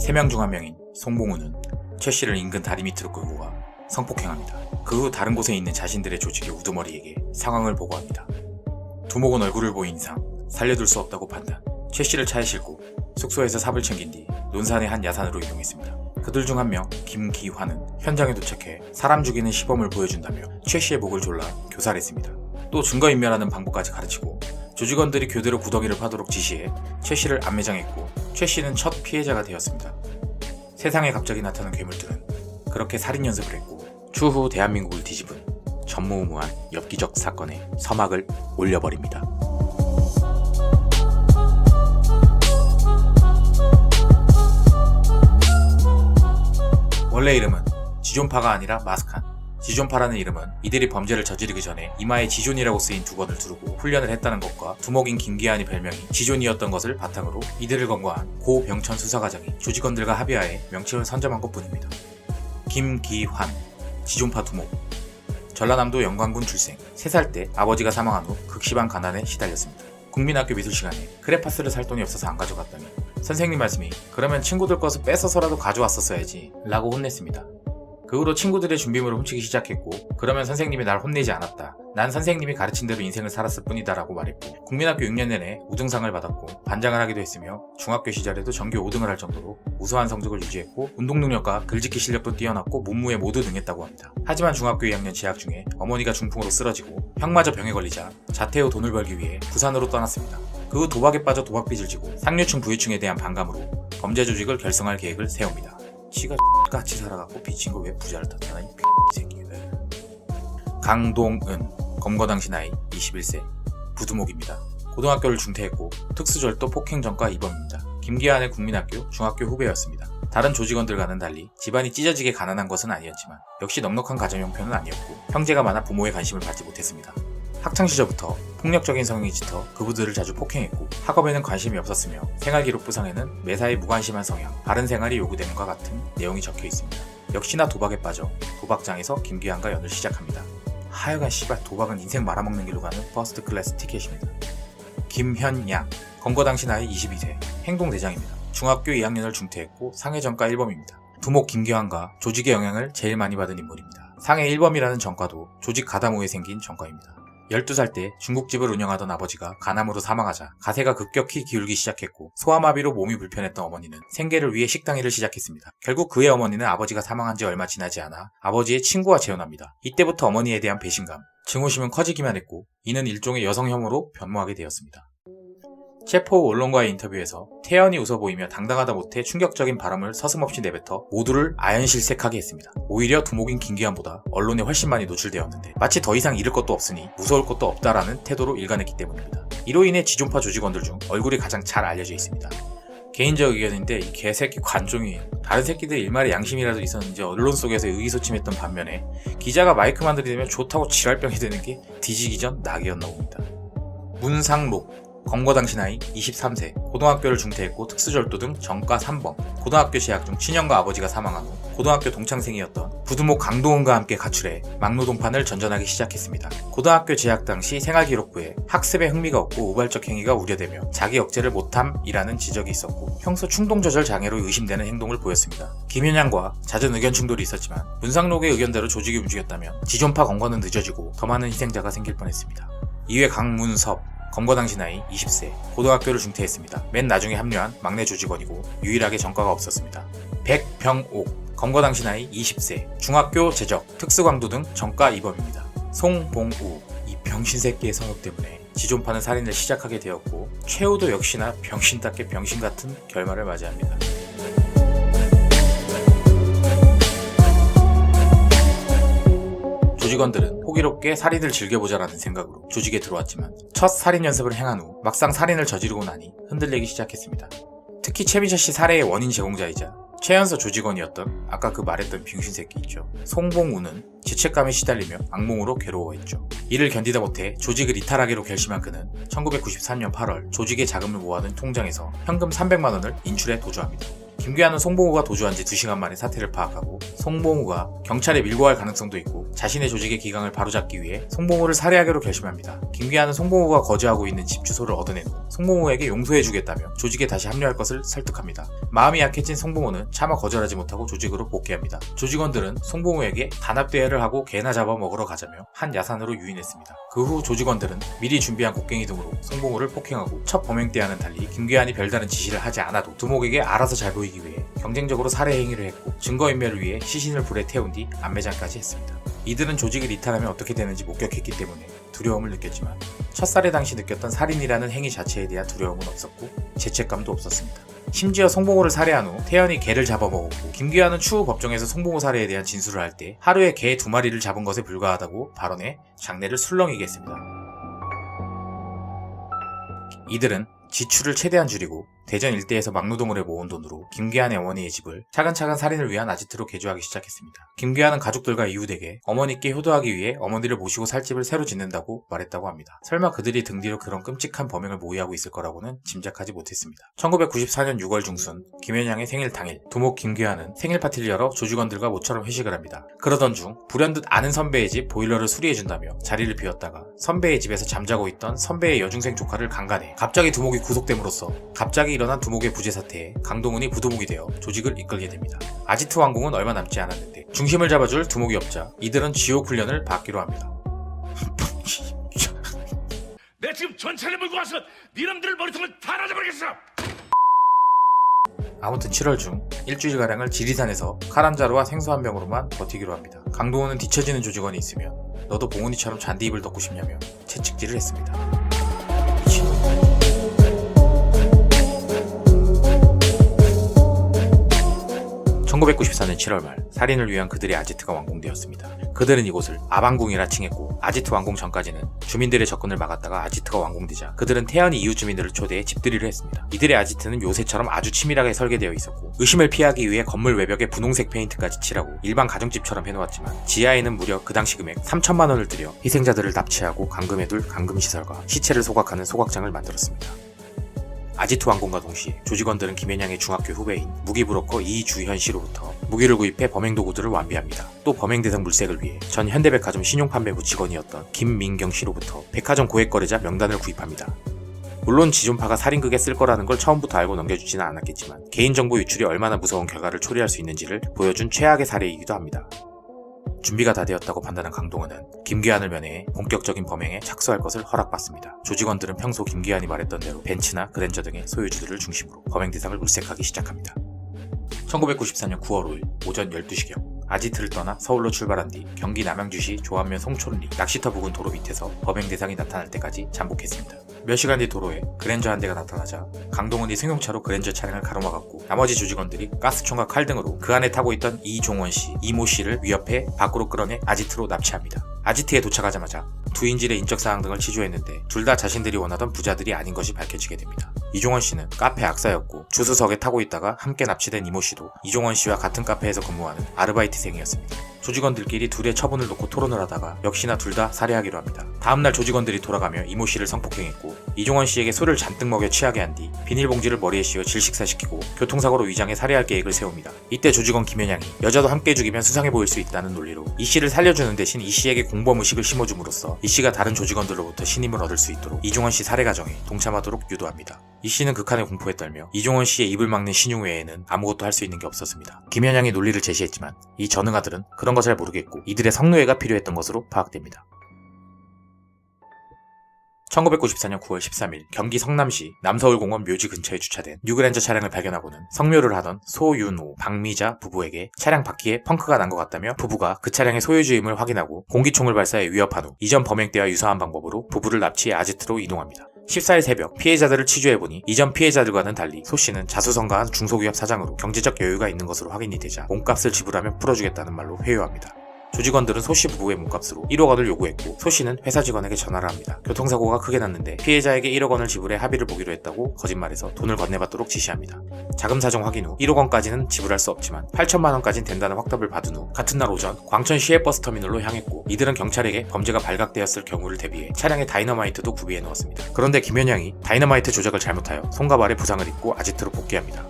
3명 중 1명인 송봉우는 최 씨를 인근 다리 밑으로 끌고 가 성폭행합니다. 그 후 다른 곳에 있는 자신들의 조직의 우두머리에게 상황을 보고합니다. 두목은 얼굴을 보인 이상 살려둘 수 없다고 판단, 최 씨를 차에 싣고 숙소에서 삽을 챙긴 뒤 논산의 한 야산으로 이동했습니다. 그들 중 1명 김기환은 현장에 도착해 사람 죽이는 시범을 보여준다며 최 씨의 목을 졸라 교살했습니다. 또 증거인멸하는 방법까지 가르치고 조직원들이 교대로 구더기를 파도록 지시해 최 씨를 안매장했고 최 씨는 첫 피해자가 되었습니다. 세상에 갑자기 나타난 괴물들은 그렇게 살인 연습을 했고 추후 대한민국을 뒤집은 전무후무한 엽기적 사건에 서막을 올려버립니다. 원래 이름은 지존파가 아니라 마스칸. 지존파라는 이름은 이들이 범죄를 저지르기 전에 이마에 지존이라고 쓰인 두건을 두르고 훈련을 했다는 것과 두목인 김기환의 별명이 지존이었던 것을 바탕으로 이들을 검거한 고 병천 수사과장이 조직원들과 합의하에 명칭을 선점한 것뿐입니다. 김기환, 지존파 두목. 전라남도 영광군 출생. 3살 때 아버지가 사망한 후 극심한 가난에 시달렸습니다. 국민학교 미술 시간에 크레파스를 살 돈이 없어서 안 가져갔다니 선생님 말씀이 그러면 친구들 것을 뺏어서라도 가져왔었어야지 라고 혼냈습니다. 그 후로 친구들의 준비물을 훔치기 시작했고 그러면 선생님이 날 혼내지 않았다. 난 선생님이 가르친 대로 인생을 살았을 뿐이다 라고 말했고 국민학교 6년 내내 우등상을 받았고 반장을 하기도 했으며 중학교 시절에도 전교 5등을 할 정도로 우수한 성적을 유지했고 운동 능력과 글짓기 실력도 뛰어났고 문무에 모두 능했다고 합니다. 하지만 중학교 2학년 재학 중에 어머니가 중풍으로 쓰러지고 형마저 병에 걸리자 자퇴 후 돈을 벌기 위해 부산으로 떠났습니다. 그 후 도박에 빠져 도박빚을 지고 상류층 부유층에 대한 반감으로 범죄 조직을 결성할 계획을 세웁니다. 지가 같이 살아갖고 빚진 거 왜 부자를 탓하나 이 새끼. 강동은 검거 당시 나이 21세 부두목입니다. 고등학교를 중퇴했고 특수절도 폭행전과 입원입니다. 김기환의 국민학교 중학교 후배였습니다. 다른 조직원들과는 달리 집안이 찢어지게 가난한 것은 아니었지만 역시 넉넉한 가정 형편은 아니었고 형제가 많아 부모의 관심을 받지 못했습니다. 학창시절부터 폭력적인 성향이 짙어 그부들을 자주 폭행했고 학업에는 관심이 없었으며 생활기록부상에는 매사에 무관심한 성향, 바른 생활이 요구되는과 같은 내용이 적혀 있습니다. 역시나 도박에 빠져 도박장에서 김기환과 연을 시작합니다. 하여간 씨발 도박은 인생 말아먹는 길로 가는 퍼스트 클래스 티켓입니다. 김현양, 검거 당시 나이 22세, 행동대장입니다. 중학교 2학년을 중퇴했고 상해 전과 1범입니다. 두목 김기환과 조직의 영향을 제일 많이 받은 인물입니다. 상해 1범이라는 전과도 조직 가담 후에 생긴 전과입니다. 12살 때 중국집을 운영하던 아버지가 간암으로 사망하자 가세가 급격히 기울기 시작했고 소아마비로 몸이 불편했던 어머니는 생계를 위해 식당 일을 시작했습니다. 결국 그의 어머니는 아버지가 사망한 지 얼마 지나지 않아 아버지의 친구와 재혼합니다. 이때부터 어머니에 대한 배신감, 증오심은 커지기만 했고 이는 일종의 여성 혐오로 변모하게 되었습니다. 체포 후 언론과의 인터뷰에서 태연히 웃어 보이며 당당하다 못해 충격적인 발언을 서슴없이 내뱉어 모두를 아연실색하게 했습니다. 오히려 두목인 김기환보다 언론에 훨씬 많이 노출되었는데 마치 더 이상 잃을 것도 없으니 무서울 것도 없다라는 태도로 일관했기 때문입니다. 이로 인해 지존파 조직원들 중 얼굴이 가장 잘 알려져 있습니다. 개인적 의견인데 이 개새끼 관종이 다른 새끼들 일말의 양심이라도 있었는지 언론 속에서 의기소침했던 반면에 기자가 마이크만 들이대면 좋다고 지랄병이 되는 게 뒤지기 전 낙이었나 봅니다. 문상록, 검거 당시 나이 23세, 고등학교를 중퇴했고 특수절도 등 전과 3범, 고등학교 재학 중 친형과 아버지가 사망한 후 고등학교 동창생이었던 부두목 강동은과 함께 가출해 막노동판을 전전하기 시작했습니다. 고등학교 재학 당시 생활기록부에 학습에 흥미가 없고 우발적 행위가 우려되며 자기 억제를 못함이라는 지적이 있었고 평소 충동조절 장애로 의심되는 행동을 보였습니다. 김현양과 잦은 의견 충돌이 있었지만 문상록의 의견대로 조직이 움직였다면 지존파 검거는 늦어지고 더 많은 희생자가 생길 뻔했습니다. 이외 강문섭, 검거 당시 나이 20세, 고등학교를 중퇴했습니다. 맨 나중에 합류한 막내 조직원이고 유일하게 전과가 없었습니다. 백병옥, 검거 당시 나이 20세, 중학교 재적, 특수강도 등 전과 2범입니다. 송봉우, 이 병신새끼의 성욕 때문에 지존파는 살인을 시작하게 되었고 최후도 역시나 병신답게 병신같은 결말을 맞이합니다. 조직원들은 호기롭게 살인을 즐겨보자라는 생각으로 조직에 들어왔지만 첫 살인 연습을 행한 후 막상 살인을 저지르고 나니 흔들리기 시작했습니다. 특히 최민철 씨 살해의 원인 제공자이자 최연소 조직원이었던 아까 그 말했던 병신새끼 있죠. 송봉우는 죄책감에 시달리며 악몽으로 괴로워했죠. 이를 견디다 못해 조직을 이탈하기로 결심한 그는 1993년 8월 조직의 자금을 모아둔 통장에서 현금 300만 원을 인출해 도주합니다. 김귀한은 송봉우가 도주한 지 2시간 만에 사태를 파악하고 송봉우가 경찰에 밀고 갈 가능성도 있고 자신의 조직의 기강을 바로잡기 위해 송봉우를 살해하기로 결심합니다. 김귀한은 송봉우가 거주하고 있는 집 주소를 얻어내고 송봉우에게 용서해주겠다며 조직에 다시 합류할 것을 설득합니다. 마음이 약해진 송봉우는 차마 거절하지 못하고 조직으로 복귀합니다. 조직원들은 송봉우에게 단합대회를 하고 개나 잡아먹으러 가자며 한 야산으로 유인했습니다. 그 후 조직원들은 미리 준비한 곡괭이 등으로 송봉우를 폭행하고 첫 범행 때와는 달리 김귀한이 별다른 지시를 하지 않아도 두목에게 알아서 잘 보이기 위해 경쟁적으로 살해 행위를 했고 증거인멸을 위해 시신을 불에 태운 뒤 안매장까지 했습니다. 이들은 조직을 이탈하면 어떻게 되는지 목격했기 때문에 두려움을 느꼈지만 첫 살해 당시 느꼈던 살인이라는 행위 자체에 대한 두려움은 없었고 죄책감도 없었습니다. 심지어 송봉우를 살해한 후 태연이 개를 잡아먹었고 김귀한은 추후 법정에서 송봉우 살해에 대한 진술을 할 때 하루에 개 2마리를 잡은 것에 불과하다고 발언해 장례를 술렁이게 했습니다. 이들은 지출을 최대한 줄이고 대전 일대에서 막노동을 해 모은 돈으로 김귀한의 어머니의 집을 차근차근 살인을 위한 아지트로 개조하기 시작했습니다. 김귀한은 가족들과 이웃에게 어머니께 효도하기 위해 어머니를 모시고 살 집을 새로 짓는다고 말했다고 합니다. 설마 그들이 등 뒤로 그런 끔찍한 범행을 모의하고 있을 거라고는 짐작하지 못했습니다. 1994년 6월 중순 김현양의 생일 당일 두목 김귀한은 생일 파티를 열어 조직원들과 모처럼 회식을 합니다. 그러던 중 불현듯 아는 선배의 집 보일러를 수리해준다며 자리를 비웠다가 선배의 집에서 잠자고 있던 선배의 여중생 조카를 강간해 갑자기 두목이 구속됨으로써 갑자기 일어난 두목의 부재 사태에 강동훈이 부두목이 되어 조직을 이끌게 됩니다. 아지트 왕궁은 얼마 남지 않았는데 중심을 잡아줄 두목이 없자 이들은 지옥 훈련을 받기로 합니다. 내가 지금 전차를 몰고 와서 니놈들 머리통을 다 날려버리겠어! 아무튼 7월 중 일주일가량을 지리산에서 칼 한 자루와 생수 한 병으로만 버티기로 합니다. 강동훈은 뒤처지는 조직원이 있으면 너도 봉훈이처럼 잔디입을 덮고 싶냐며 채찍질을 했습니다. 1994년 7월 말 살인을 위한 그들의 아지트가 완공되었습니다. 그들은 이곳을 아방궁이라 칭했고 아지트 완공 전까지는 주민들의 접근을 막았다가 아지트가 완공되자 그들은 태안이 이웃 주민들을 초대해 집들이를 했습니다. 이들의 아지트는 요새처럼 아주 치밀하게 설계되어 있었고 의심을 피하기 위해 건물 외벽에 분홍색 페인트까지 칠하고 일반 가정집처럼 해놓았지만 지하에는 무려 그 당시 금액 3천만 원을 들여 희생자들을 납치하고 감금해둘 감금시설과 시체를 소각하는 소각장을 만들었습니다. 아지트 완공과 동시에 조직원들은 김현양의 중학교 후배인 무기브로커 이주현 씨로부터 무기를 구입해 범행 도구들을 완비합니다. 또 범행 대상 물색을 위해 전 현대백화점 신용판매부 직원이었던 김민경 씨로부터 백화점 고액 거래자 명단을 구입합니다. 물론 지존파가 살인극에 쓸 거라는 걸 처음부터 알고 넘겨주지는 않았겠지만 개인정보 유출이 얼마나 무서운 결과를 초래할 수 있는지를 보여준 최악의 사례이기도 합니다. 준비가 다 되었다고 판단한 강동원은 김귀한을 면회해 본격적인 범행에 착수할 것을 허락받습니다. 조직원들은 평소 김귀한이 말했던 대로 벤츠나 그랜저 등의 소유주들을 중심으로 범행 대상을 물색하기 시작합니다. 1994년 9월 5일 오전 12시경 아지트를 떠나 서울로 출발한 뒤 경기 남양주시 조안면 송촌리 낚시터 부근 도로 밑에서 범행 대상이 나타날 때까지 잠복했습니다. 몇 시간 뒤 도로에 그랜저 한 대가 나타나자 강동원이 승용차로 그랜저 차량을 가로막았고 나머지 조직원들이 가스총과 칼 등으로 그 안에 타고 있던 이종원 씨, 이모 씨를 위협해 밖으로 끌어내 아지트로 납치합니다. 아지트에 도착하자마자 두 인질의 인적사항 등을 취조했는데 둘 다 자신들이 원하던 부자들이 아닌 것이 밝혀지게 됩니다. 이종원 씨는 카페 악사였고 주수석에 타고 있다가 함께 납치된 이모 씨도 이종원 씨와 같은 카페에서 근무하는 아르바이트생이었습니다. 조직원들끼리 둘의 처분을 놓고 토론을 하다가 역시나 둘 다 살해하기로 합니다. 다음날 조직원들이 돌아가며 이모 씨를 성폭행했고 이종원 씨에게 술을 잔뜩 먹여 취하게 한 뒤 비닐봉지를 머리에 씌워 질식사시키고 교통사고로 위장해 살해할 계획을 세웁니다. 이때 조직원 김현양이 여자도 함께 죽이면 수상해 보일 수 있다는 논리로 이 씨를 살려주는 대신 이 씨에게 공범의식을 심어줌으로써 이 씨가 다른 조직원들로부터 신임을 얻을 수 있도록 이종원 씨 살해 과정에 동참하도록 유도합니다. 이 씨는 극한의 공포에 떨며 이종원 씨의 입을 막는 신용 외에는 아무것도 할 수 있는 게 없었습니다. 김현양이 논리를 제시했지만 이 전응아들은 그런 거 잘 모르겠고 이들의 성노예가 필요했던 것으로 파악됩니다. 1994년 9월 13일 경기 성남시 남서울공원 묘지 근처에 주차된 뉴그랜저 차량을 발견하고는 성묘를 하던 소윤호, 박미자 부부에게 차량 바퀴에 펑크가 난 것 같다며 부부가 그 차량의 소유주임을 확인하고 공기총을 발사해 위협한 후 이전 범행 때와 유사한 방법으로 부부를 납치해 아지트로 이동합니다. 14일 새벽 피해자들을 취조해보니 이전 피해자들과는 달리 소 씨는 자수성가한 중소기업 사장으로 경제적 여유가 있는 것으로 확인이 되자 몸값을 지불하면 풀어주겠다는 말로 회유합니다. 조직원들은 소 씨 부부의 몸값으로 1억 원을 요구했고 소 씨는 회사 직원에게 전화를 합니다. 교통사고가 크게 났는데 피해자에게 1억 원을 지불해 합의를 보기로 했다고 거짓말해서 돈을 건네받도록 지시합니다. 자금 사정 확인 후 1억 원까지는 지불할 수 없지만 8천만 원까지는 된다는 확답을 받은 후 같은 날 오전 광천 시외버스터미널로 향했고 이들은 경찰에게 범죄가 발각되었을 경우를 대비해 차량에 다이너마이트도 구비해 놓았습니다. 그런데 김현양이 다이너마이트 조작을 잘못하여 손과 발에 부상을 입고 아지트로 복귀합니다.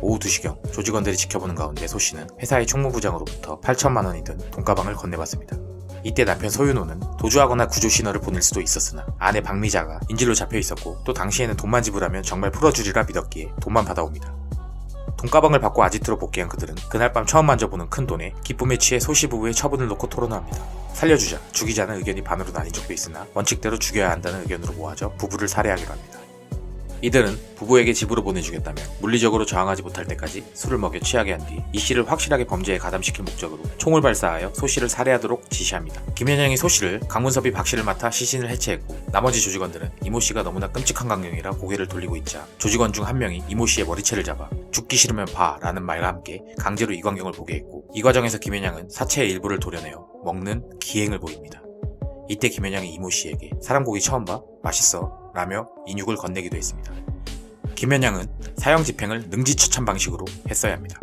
오후 2시경 조직원들이 지켜보는 가운데 소 씨는 회사의 총무부장으로부터 8천만 원이 든 돈가방을 건네받습니다. 이때 남편 소윤호는 도주하거나 구조 신호를 보낼 수도 있었으나 아내 박미자가 인질로 잡혀 있었고 또 당시에는 돈만 지불하면 정말 풀어주리라 믿었기에 돈만 받아옵니다. 돈가방을 받고 아지트로 복귀한 그들은 그날 밤 처음 만져보는 큰 돈에 기쁨에 취해 소씨 부부의 처분을 놓고 토론합니다. 살려주자, 죽이자는 의견이 반으로 나뉜 적도 있으나 원칙대로 죽여야 한다는 의견으로 모아져 부부를 살해하기로 합니다. 이들은 부부에게 집으로 보내주겠다며 물리적으로 저항하지 못할 때까지 술을 먹여 취하게 한 뒤 이 씨를 확실하게 범죄에 가담시킬 목적으로 총을 발사하여 소 씨를 살해하도록 지시합니다. 김현영이 소 씨를, 강문섭이 박 씨를 맡아 시신을 해체했고 나머지 조직원들은 이모 씨가 너무나 끔찍한 강령이라 고개를 돌리고 있자 조직원 중 한 명이 이모 씨의 머리채를 잡아 죽기 싫으면 봐 라는 말과 함께 강제로 이광경을 보게 했고 이 과정에서 김현영은 사체의 일부를 도려내어 먹는 기행을 보입니다. 이때 김현영이 이모 씨에게 사람고기 처음 봐? 맛있어? 라며 인육을 건네기도 했습니다. 김현영은 사형 집행을 능지처참 방식으로 했어야 합니다.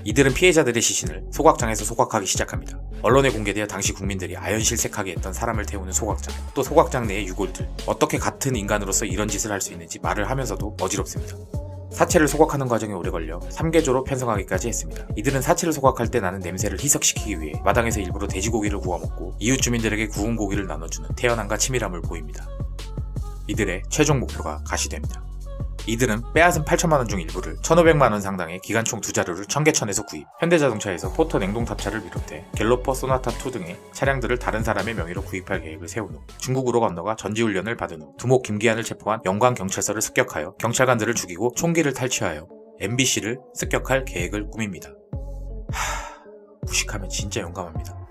이들은 피해자들의 시신을 소각장에서 소각하기 시작합니다. 언론에 공개되어 당시 국민들이 아연실색하게 했던 사람을 태우는 소각장, 또 소각장 내의 유골들, 어떻게 같은 인간으로서 이런 짓을 할 수 있는지 말을 하면서도 어지럽습니다. 사체를 소각하는 과정에 오래 걸려 3개조로 편성하기까지 했습니다. 이들은 사체를 소각할 때 나는 냄새를 희석시키기 위해 마당에서 일부러 돼지고기를 구워 먹고 이웃 주민들에게 구운 고기를 나눠주는 태연함과 치밀함을 보입니다. 이들의 최종 목표가 가시됩니다. 이들은 빼앗은 8천만 원 중 일부를 1,500만 원 상당의 기관총 2자루를 청계천에서 구입, 현대자동차에서 포터 냉동탑차를 비롯해 갤로퍼 소나타2 등의 차량들을 다른 사람의 명의로 구입할 계획을 세운 후 중국으로 건너가 전지훈련을 받은 후 두목 김기한을 체포한 영광경찰서를 습격하여 경찰관들을 죽이고 총기를 탈취하여 MBC를 습격할 계획을 꾸밉니다. 무식하면 진짜 용감합니다.